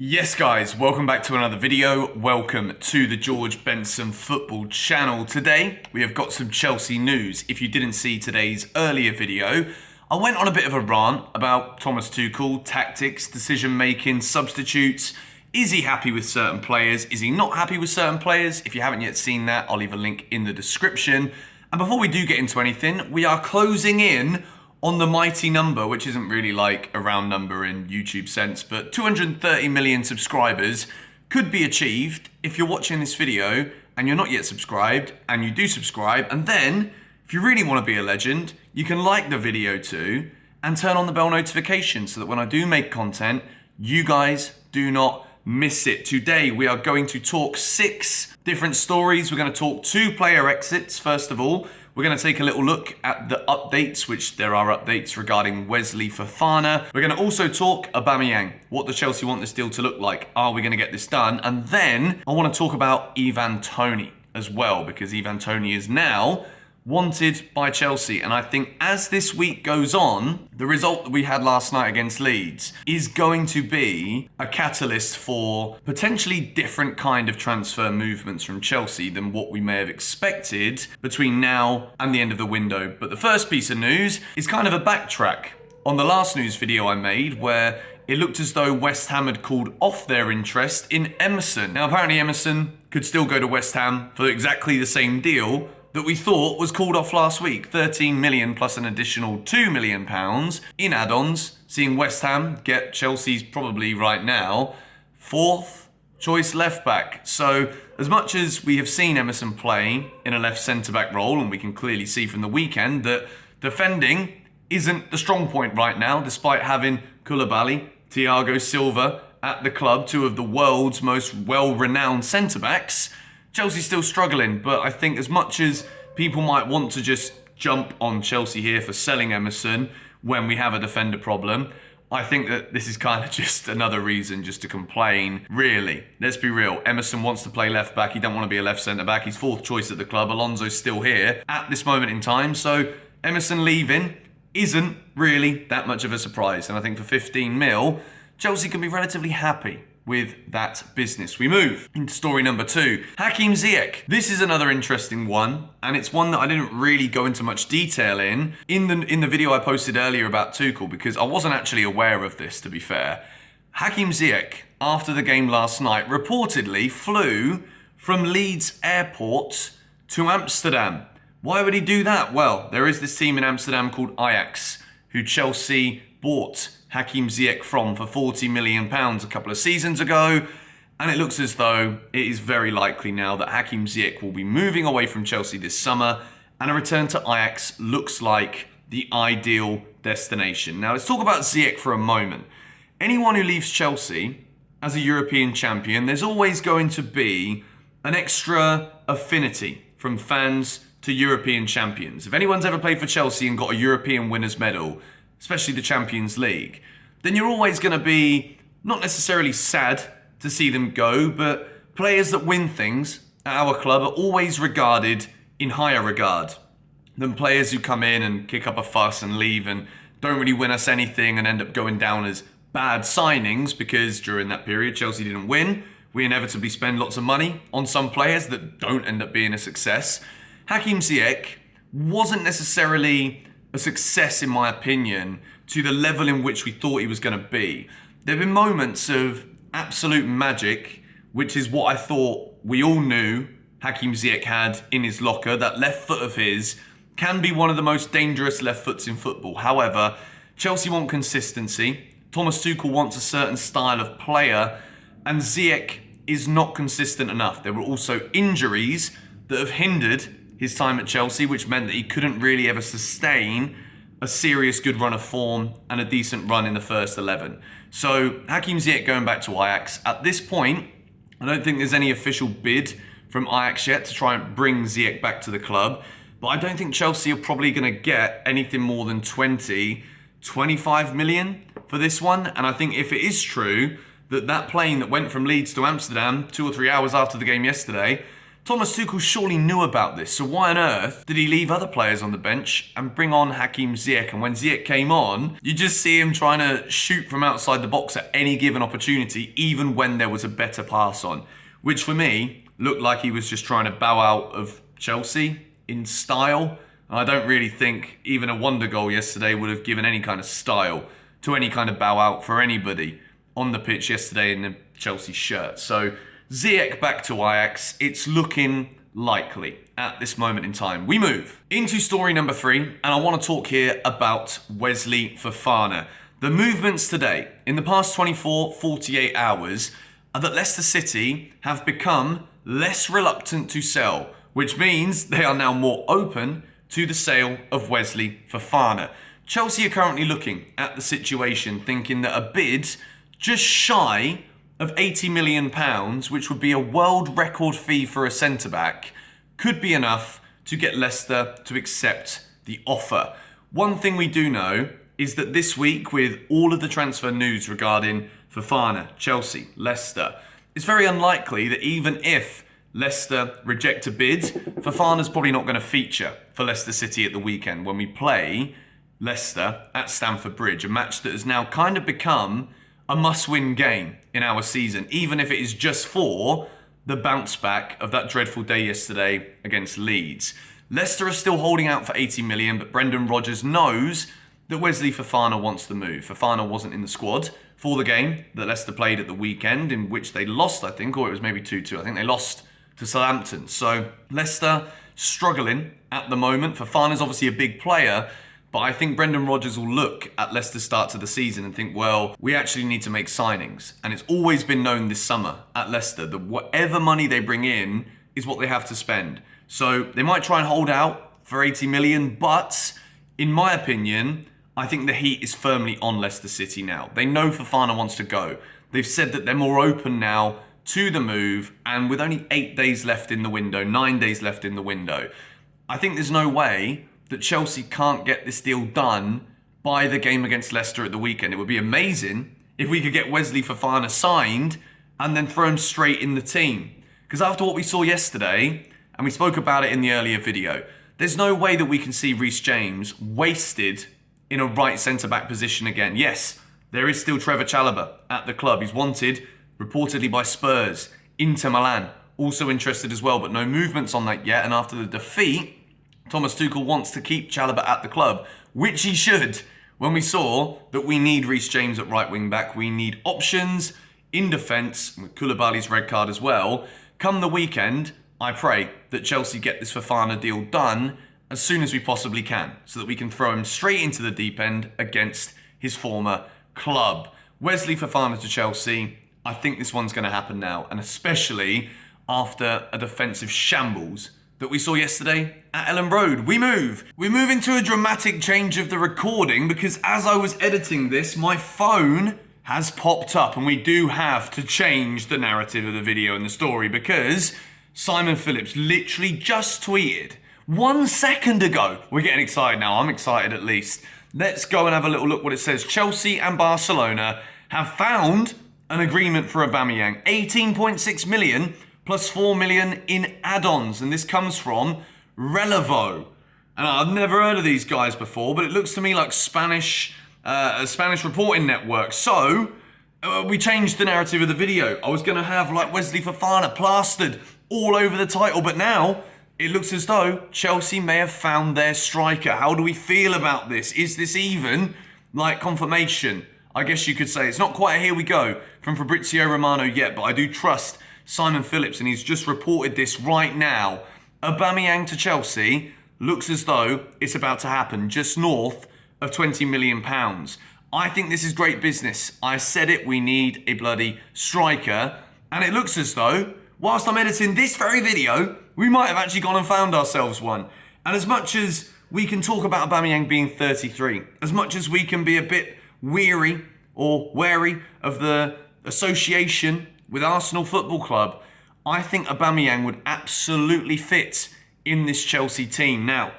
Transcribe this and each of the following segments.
Yes guys, welcome back to another video. Welcome to the George Benson football channel. Today we have got some Chelsea news. If you didn't see today's earlier video, I went on a bit of a rant about Thomas Tuchel, tactics, decision making, substitutes. Is he happy with certain players? Is he not happy with certain players? If you haven't yet seen that, I'll leave a link in the description. And before we do get into anything, we are closing in on the mighty number, which isn't really like a round number in YouTube sense, but 230 million subscribers could be achieved if you're watching this video and you're not yet subscribed, and you do subscribe, and then if you really want to be a legend, you can like the video too and turn on the bell notification so that when I do make content, you guys do not miss it. Today we are going to talk 6 different stories. We're going to talk 2 player exits first of all. We're going to take a little look at the updates, which there are updates regarding Wesley Fofana. We're going to also talk Aubameyang. What does Chelsea want this deal to look like? Are we going to get this done? And then I want to talk about Ivan Toney as well, because Ivan Toney is now wanted by Chelsea. And I think as this week goes on, the result that we had last night against Leeds is going to be a catalyst for potentially different kind of transfer movements from Chelsea than what we may have expected between now and the end of the window. But the first piece of news is kind of a backtrack on the last news video I made, where it looked as though West Ham had called off their interest in Emerson. Now apparently Emerson could still go to West Ham for exactly the same deal that we thought was called off last week. 13 million plus an additional 2 million pounds in add-ons, seeing West Ham get Chelsea's probably right now 4th choice left back. So as much as we have seen Emerson play in a left centre-back role, and we can clearly see from the weekend that defending isn't the strong point right now, despite having Koulibaly, Thiago Silva at the club, 2 of the world's most well-renowned centre-backs, Chelsea's still struggling. But I think as much as people might want to just jump on Chelsea here for selling Emerson when we have a defender problem, I think that this is kind of just another reason just to complain, really. Let's be real. Emerson wants to play left back. He don't want to be a left centre back. He's 4th choice at the club. Alonso's still here at this moment in time. So Emerson leaving isn't really that much of a surprise. And I think for 15 mil, Chelsea can be relatively happy with that business. We move into story number 2. Hakim Ziyech. This is another interesting one, and it's one that I didn't really go into much detail in the video I posted earlier about Tuchel, because I wasn't actually aware of this, to be fair. Hakim Ziyech, after the game last night, reportedly flew from Leeds airport to Amsterdam. Why would he do that? Well, there is this team in Amsterdam called Ajax, who Chelsea bought Hakim Ziyech from for £40 million a couple of seasons ago, and it looks as though it is very likely now that Hakim Ziyech will be moving away from Chelsea this summer, and a return to Ajax looks like the ideal destination. Now let's talk about Ziyech for a moment. Anyone who leaves Chelsea as a European champion, there's always going to be an extra affinity from fans to European champions. If anyone's ever played for Chelsea and got a European winners medal, especially the Champions League, then you're always going to be not necessarily sad to see them go, but players that win things at our club are always regarded in higher regard than players who come in and kick up a fuss and leave and don't really win us anything and end up going down as bad signings, because during that period Chelsea didn't win. We inevitably spend lots of money on some players that don't end up being a success. Hakim Ziyech wasn't necessarily a success, in my opinion, to the level in which we thought he was going to be. There have been moments of absolute magic, which is what I thought we all knew Hakim Ziyech had in his locker. That left foot of his can be one of the most dangerous left foots in football. However, Chelsea want consistency. Thomas Tuchel wants a certain style of player, and Ziyech is not consistent enough. There were also injuries that have hindered his time at Chelsea, which meant that he couldn't really ever sustain a serious good run of form and a decent run in the first 11. So Hakim Ziyech going back to Ajax. At this point, I don't think there's any official bid from Ajax yet to try and bring Ziyech back to the club, but I don't think Chelsea are probably going to get anything more than 25 million for this one. And I think if it is true that plane that went from Leeds to Amsterdam 2 or 3 hours after the game yesterday Thomas Tuchel surely knew about this, so why on earth did he leave other players on the bench and bring on Hakim Ziyech? And when Ziyech came on, you just see him trying to shoot from outside the box at any given opportunity, even when there was a better pass on, which for me looked like he was just trying to bow out of Chelsea in style. And I don't really think even a wonder goal yesterday would have given any kind of style to any kind of bow out for anybody on the pitch yesterday in the Chelsea shirt. So Ziyech back to Ajax, it's looking likely at this moment in time. We move into story number 3, and I want to talk here about Wesley Fofana. The movements today, in the past 48 hours, are that Leicester City have become less reluctant to sell, which means they are now more open to the sale of Wesley Fofana. Chelsea are currently looking at the situation, thinking that a bid just shy of £80 million, which would be a world record fee for a centre-back, could be enough to get Leicester to accept the offer. One thing we do know is that this week, with all of the transfer news regarding Fofana, Chelsea, Leicester, it's very unlikely that even if Leicester reject a bid, Fofana's probably not going to feature for Leicester City at the weekend when we play Leicester at Stamford Bridge, a match that has now kind of become a must-win game in our season, even if it is just for the bounce back of that dreadful day yesterday against Leeds. Leicester are still holding out for 80 million, but Brendan Rodgers knows that Wesley Fofana wants the move. Fofana wasn't in the squad for the game that Leicester played at the weekend, in which they lost, I think, or it was maybe 2-2. I think they lost to Southampton. So Leicester struggling at the moment. Fofana's obviously a big player, but I think Brendan Rodgers will look at Leicester's start to the season and think, well, we actually need to make signings. And it's always been known this summer at Leicester that whatever money they bring in is what they have to spend. So they might try and hold out for 80 million, but in my opinion, I think the heat is firmly on Leicester City now. They know Fofana wants to go. They've said that they're more open now to the move, and with only 8 days left in the window, 9 days left in the window, I think there's no way that Chelsea can't get this deal done by the game against Leicester at the weekend. It would be amazing if we could get Wesley Fofana signed and then throw him straight in the team. Because after what we saw yesterday, and we spoke about it in the earlier video, there's no way that we can see Reece James wasted in a right centre-back position again. Yes, there is still Trevor Chalobah at the club. He's wanted, reportedly by Spurs, Inter Milan, also interested as well, but no movements on that yet. And after the defeat, Thomas Tuchel wants to keep Chalobah at the club, which he should. When we saw that we need Reece James at right wing back, we need options in defence, with Koulibaly's red card as well. Come the weekend, I pray that Chelsea get this Fofana deal done as soon as we possibly can, so that we can throw him straight into the deep end against his former club. Wesley Fofana to Chelsea, I think this one's going to happen now, and especially after a defensive shambles that we saw yesterday at Ellen Road. We move into a dramatic change of the recording, because as I was editing this, my phone has popped up, and we do have to change the narrative of the video and the story, because Simon Phillips literally just tweeted 1 second ago. We're getting excited now. I'm excited at least. Let's go and have a little look what it says. Chelsea and Barcelona have found an agreement for Aubameyang. 18.6 million plus 4 million in add-ons. And this comes from Relevo. And I've never heard of these guys before, but it looks to me like a Spanish reporting network. So we changed the narrative of the video. I was going to have like Wesley Fofana plastered all over the title, but now it looks as though Chelsea may have found their striker. How do we feel about this? Is this even like confirmation? I guess you could say it's not quite a here we go from Fabrizio Romano yet, but I do trust Simon Phillips, and he's just reported this right now. Aubameyang to Chelsea looks as though it's about to happen, just north of £20 million. I think this is great business. I said it, we need a bloody striker, and it looks as though, whilst I'm editing this very video, we might have actually gone and found ourselves one. And as much as we can talk about Aubameyang being 33, as much as we can be a bit weary or wary of the association with Arsenal Football Club, I think Aubameyang would absolutely fit in this Chelsea team. Now,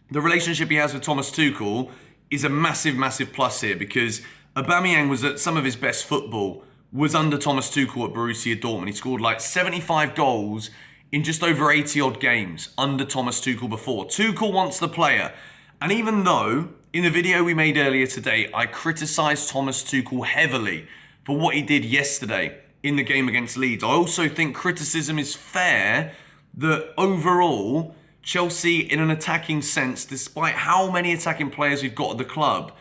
the relationship he has with Thomas Tuchel is a massive, massive plus here, because Aubameyang was at some of his best football was under Thomas Tuchel at Borussia Dortmund. He scored like 75 goals in just over 80 odd games under Thomas Tuchel before. Tuchel wants the player. And even though in the video we made earlier today, I criticised Thomas Tuchel heavily for what he did yesterday in the game against Leeds, I also think criticism is fair that overall, Chelsea in an attacking sense, despite how many attacking players we've got at the club,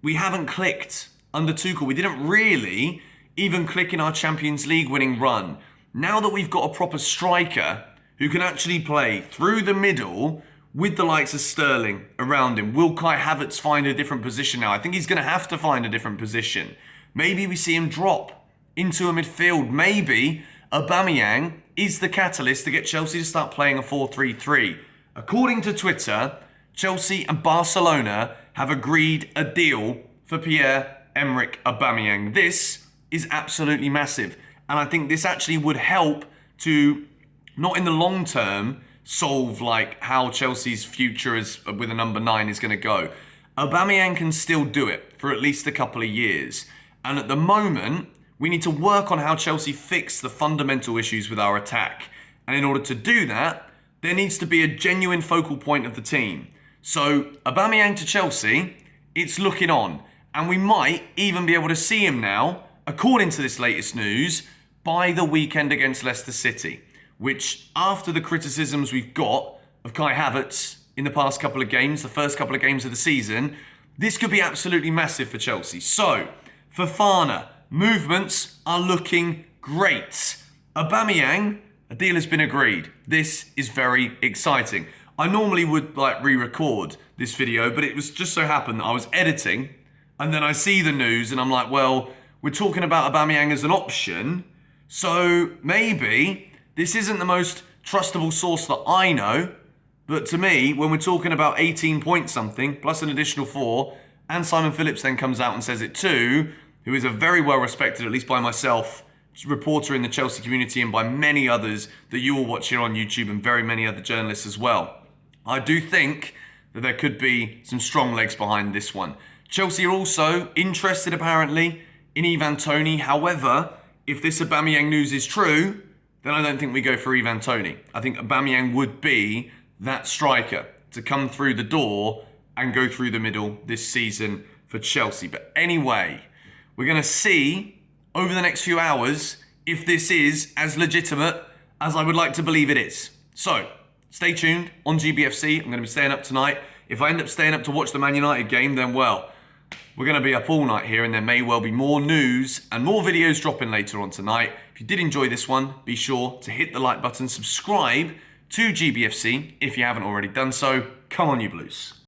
we haven't clicked under Tuchel. We didn't really even click in our Champions League winning run. Now that we've got a proper striker who can actually play through the middle with the likes of Sterling around him, will Kai Havertz find a different position now? I think he's going to have to find a different position. Maybe we see him drop into a midfield. Maybe Aubameyang is the catalyst to get Chelsea to start playing a 4-3-3. According to Twitter, Chelsea and Barcelona have agreed a deal for Pierre-Emerick Aubameyang. This is absolutely massive. And I think this actually would help to, not in the long term, solve like how Chelsea's future is with a number 9 is going to go. Aubameyang can still do it for at least a couple of years. And at the moment, we need to work on how Chelsea fix the fundamental issues with our attack. And in order to do that, there needs to be a genuine focal point of the team. So Aubameyang to Chelsea, it's looking on. And we might even be able to see him now, according to this latest news, by the weekend against Leicester City. Which, after the criticisms we've got of Kai Havertz in the past couple of games, the first couple of games of the season, this could be absolutely massive for Chelsea. So, Fofana, movements are looking great. Aubameyang, a deal has been agreed. This is very exciting. I normally would re-record this video, but it was just so happened that I was editing and then I see the news and I'm like, well, we're talking about Aubameyang as an option, so maybe this isn't the most trustable source that I know, but to me, when we're talking about 18 point something, plus an additional 4, and Simon Phillips then comes out and says it too, who is a very well respected, at least by myself, reporter in the Chelsea community and by many others that you will watch here on YouTube and very many other journalists as well. I do think that there could be some strong legs behind this one. Chelsea are also interested apparently in Ivan Toney. However, if this Aubameyang news is true, then I don't think we go for Ivan Toney. I think Aubameyang would be that striker to come through the door and go through the middle this season for Chelsea. But anyway, we're going to see over the next few hours if this is as legitimate as I would like to believe it is. So, stay tuned on GBFC. I'm going to be staying up tonight. If I end up staying up to watch the Man United game, then well, we're going to be up all night here and there may well be more news and more videos dropping later on tonight. If you did enjoy this one, be sure to hit the like button, subscribe to GBFC if you haven't already done so. Come on, you Blues.